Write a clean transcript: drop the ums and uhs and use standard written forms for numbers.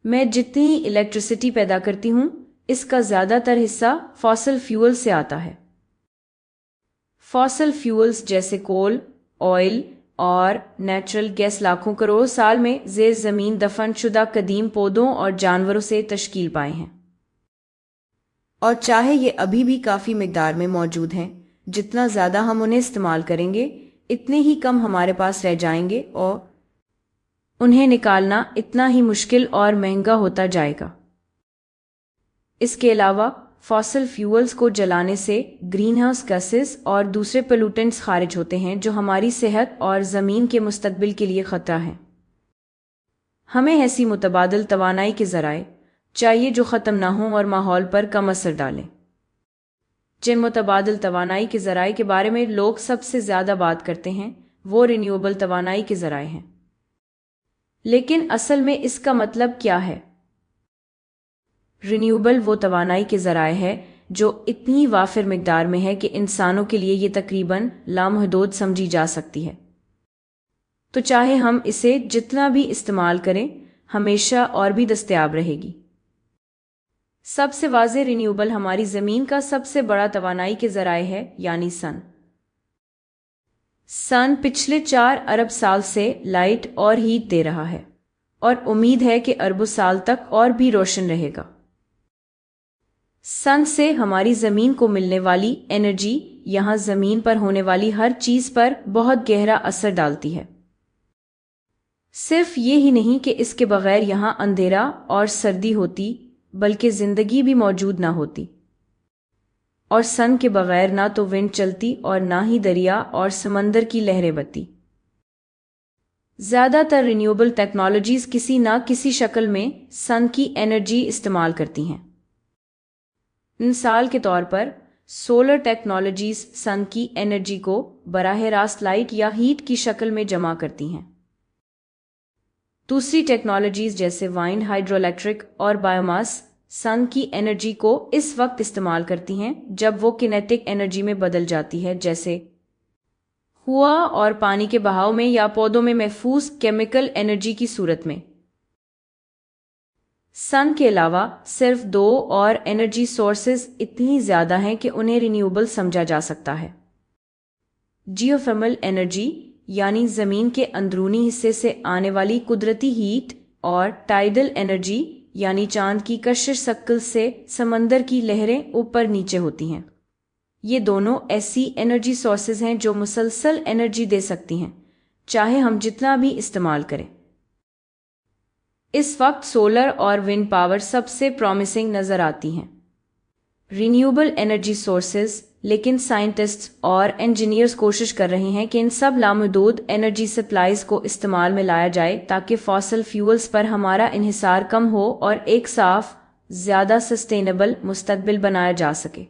میں جتنی الیکٹرسٹی پیدا کرتی ہوں اس کا زیادہ تر حصہ فاسل فیول سے آتا ہے۔ فاسل فیولز جیسے کول، آئل اور نیچرل گیس لاکھوں کروڑ سال میں زیر زمین دفن شدہ قدیم پودوں اور جانوروں سے تشکیل پائے ہیں، اور چاہے یہ ابھی بھی کافی مقدار میں موجود ہیں، جتنا زیادہ ہم انہیں استعمال کریں گے اتنے ہی کم ہمارے پاس رہ جائیں گے اور انہیں نکالنا اتنا ہی مشکل اور مہنگا ہوتا جائے گا۔ اس کے علاوہ فاسل فیولز کو جلانے سے گرین ہاؤس گیسز اور دوسرے پولوٹنٹس خارج ہوتے ہیں جو ہماری صحت اور زمین کے مستقبل کے لیے خطرہ ہیں۔ ہمیں ایسی متبادل توانائی کے ذرائع چاہیے جو ختم نہ ہوں اور ماحول پر کم اثر ڈالیں۔ جن متبادل توانائی کے ذرائع کے بارے میں لوگ سب سے زیادہ بات کرتے ہیں وہ رینیوبل توانائی کے ذرائع ہیں، لیکن اصل میں اس کا مطلب کیا ہے؟ رینیوبل وہ توانائی کے ذرائع ہے جو اتنی وافر مقدار میں ہے کہ انسانوں کے لیے یہ تقریباً لامحدود سمجھی جا سکتی ہے، تو چاہے ہم اسے جتنا بھی استعمال کریں ہمیشہ اور بھی دستیاب رہے گی۔ سب سے واضح رینیوبل ہماری زمین کا سب سے بڑا توانائی کے ذرائع ہے، یعنی سن۔ سن پچھلے 4 ارب سال سے لائٹ اور ہیٹ دے رہا ہے اور امید ہے کہ اربوں سال تک اور بھی روشن رہے گا۔ سن سے ہماری زمین کو ملنے والی انرجی یہاں زمین پر ہونے والی ہر چیز پر بہت گہرا اثر ڈالتی ہے۔ صرف یہ ہی نہیں کہ اس کے بغیر یہاں اندھیرا اور سردی ہوتی بلکہ زندگی بھی موجود نہ ہوتی، اور سن کے بغیر نہ تو ونڈ چلتی اور نہ ہی دریا اور سمندر کی لہریں بہتی۔ زیادہ تر رینیوبل ٹیکنالوجیز کسی نہ کسی شکل میں سن کی انرجی استعمال کرتی ہیں۔ مثال کے طور پر سولر ٹیکنالوجیز سن کی انرجی کو براہ راست لائٹ یا ہیٹ کی شکل میں جمع کرتی ہیں۔ دوسری ٹیکنالوجیز جیسے وائنڈ، ہائیڈرو الیکٹرک اور بایوماس سن کی انرجی کو اس وقت استعمال کرتی ہیں جب وہ کینیٹک انرجی میں بدل جاتی ہے، جیسے ہوا اور پانی کے بہاؤ میں یا پودوں میں محفوظ کیمیکل انرجی کی صورت میں۔ سن کے علاوہ صرف 2 اور انرجی سورسز اتنی زیادہ ہیں کہ انہیں رینیوبل سمجھا جا سکتا ہے۔ جیوتھرمل انرجی یعنی زمین کے اندرونی حصے سے آنے والی قدرتی ہیٹ، اور ٹائیڈل انرجی یعنی چاند کی کشش شکل سے سمندر کی لہریں اوپر نیچے ہوتی ہیں۔ یہ دونوں ایسی انرجی سورسز ہیں جو مسلسل انرجی دے سکتی ہیں چاہے ہم جتنا بھی استعمال کریں۔ اس وقت سولر اور ونڈ پاور سب سے پرومسنگ نظر آتی ہیں رینیوبل انرجی سورسز، لیکن سائنٹسٹس اور انجینئرز کوشش کر رہے ہیں کہ ان سب لامحدود انرجی سپلائیز کو استعمال میں لایا جائے تاکہ فاسل فیولز پر ہمارا انحصار کم ہو اور ایک صاف، زیادہ سسٹینیبل مستقبل بنایا جا سکے۔